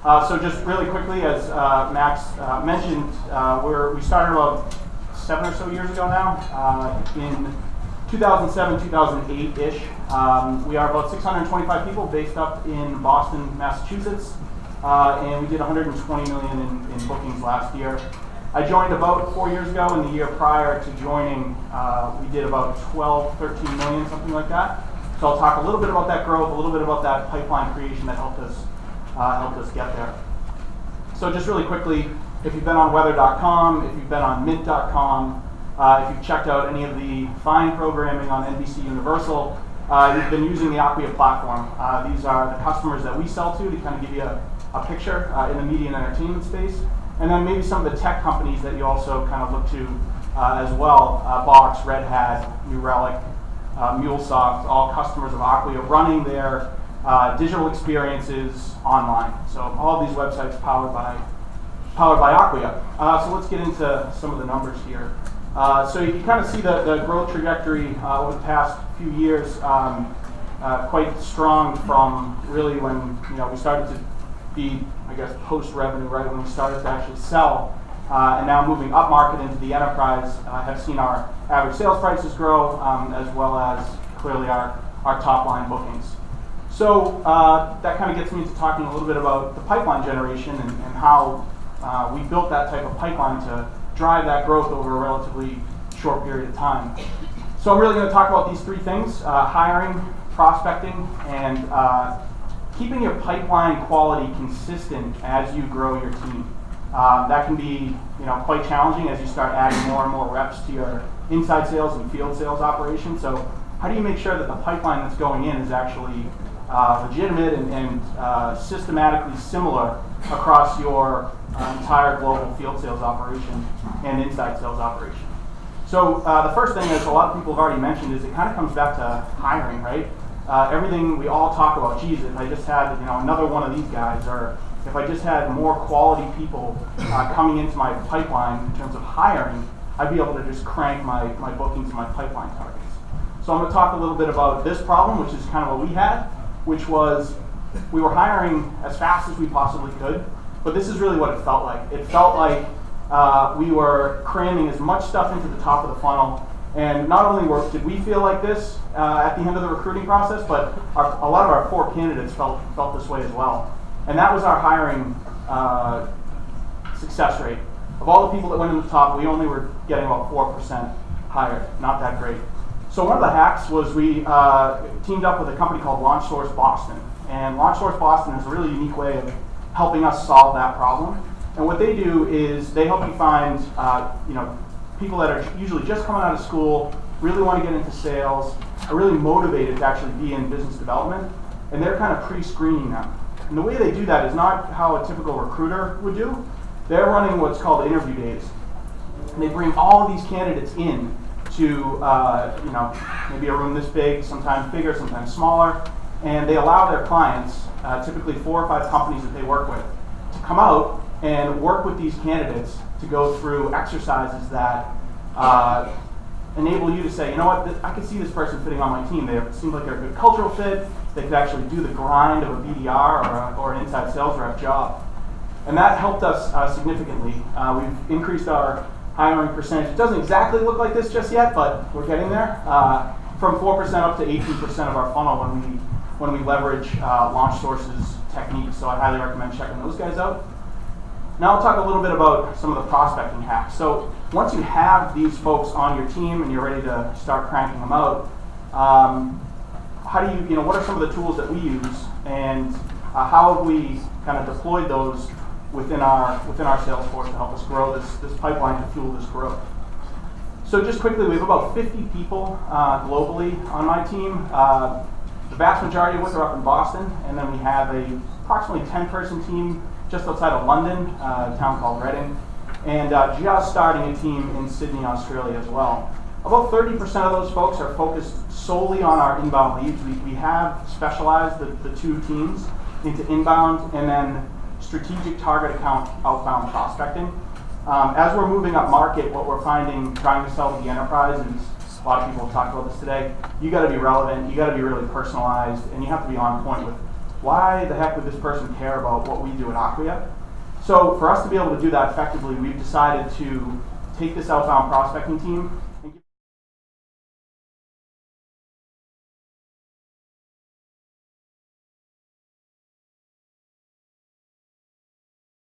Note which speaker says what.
Speaker 1: So just really quickly, as Max mentioned, we started about 7 or so years ago now, in 2007, 2008-ish. We are about 625 people based up in Boston, Massachusetts, and we did 120 million in bookings last year. I joined about 4 years ago, and the year prior to joining, we did about 12, 13 million, something like that. So I'll talk a little bit about that growth, a little bit about that pipeline creation that helped us get there. So just really quickly, if you've been on weather.com, if you've been on mint.com, if you've checked out any of the fine programming on NBC Universal, you've been using the Acquia platform. These are the customers that we sell to kind of give you a picture in the media and entertainment space. And then maybe some of the tech companies that you also kind of look to as well, Box, Red Hat, New Relic, MuleSoft, all customers of Acquia running their digital experiences online. So all of these websites powered by Acquia. So let's get into some of the numbers here. So you can kind of see the growth trajectory over the past few years, quite strong from really when we started to be, I guess, post-revenue, right, when we started to actually sell, and now moving up market into the enterprise, have seen our average sales prices grow, as well as clearly our top line bookings. So that kind of gets me to talking a little bit about the pipeline generation and how we built that type of pipeline to drive that growth over a relatively short period of time. So I'm really going to talk about these three things: hiring, prospecting, and keeping your pipeline quality consistent as you grow your team. That can be quite challenging as you start adding more and more reps to your inside sales and field sales operation. So how do you make sure that the pipeline that's going in is actually legitimate and systematically similar across your entire global field sales operation and inside sales operation? So the first thing, as a lot of people have already mentioned, is it kind of comes back to hiring, right? Everything we all talk about, geez, if I just had another one of these guys, or if I just had more quality people coming into my pipeline in terms of hiring, I'd be able to just crank my bookings and my pipeline targets. So I'm going to talk a little bit about this problem, which is kind of what we had, which was we were hiring as fast as we possibly could, but this is really what it felt like. It felt like we were cramming as much stuff into the top of the funnel. And not only did we feel like this at the end of the recruiting process, but a lot of our core candidates felt this way as well. And that was our hiring success rate. Of all the people that went in the top, we only were getting about 4% hired. Not that great. So one of the hacks was we teamed up with a company called LaunchSource Boston. And LaunchSource Boston is a really unique way of helping us solve that problem. And what they do is they help you find people that are usually just coming out of school, really want to get into sales, are really motivated to actually be in business development, and they're kind of pre-screening them. And the way they do that is not how a typical recruiter would do. They're running what's called interview days. And they bring all of these candidates in to maybe a room this big, sometimes bigger, sometimes smaller, and they allow their clients, typically 4 or 5 companies that they work with, to come out and work with these candidates to go through exercises that enable you to say, you know what, I could see this person fitting on my team. They seem like they're a good cultural fit. They could actually do the grind of a BDR or an inside sales rep job. And that helped us significantly. We've increased our hiring percentage. It doesn't exactly look like this just yet, but we're getting there. From 4% up to 18% of our funnel when we leverage LaunchSource's techniques. So I highly recommend checking those guys out. Now I'll talk a little bit about some of the prospecting hacks. So once you have these folks on your team and you're ready to start cranking them out, how do what are some of the tools that we use, and how have we kind of deployed those within our sales force to help us grow this pipeline to fuel this growth? So just quickly, we have about 50 people globally on my team. The vast majority of which are up in Boston, and then we have a approximately 10-person team just outside of London, a town called Reading, and just starting a team in Sydney, Australia as well. About 30% of those folks are focused solely on our inbound leads. We have specialized the 2 teams into inbound and then strategic target account outbound prospecting. As we're moving up market, what we're finding trying to sell to the enterprise is, a lot of people have talked about this today, you got to be relevant, you got to be really personalized, and you have to be on point why the heck would this person care about what we do at Acquia? So for us to be able to do that effectively, we've decided to take this outbound prospecting team and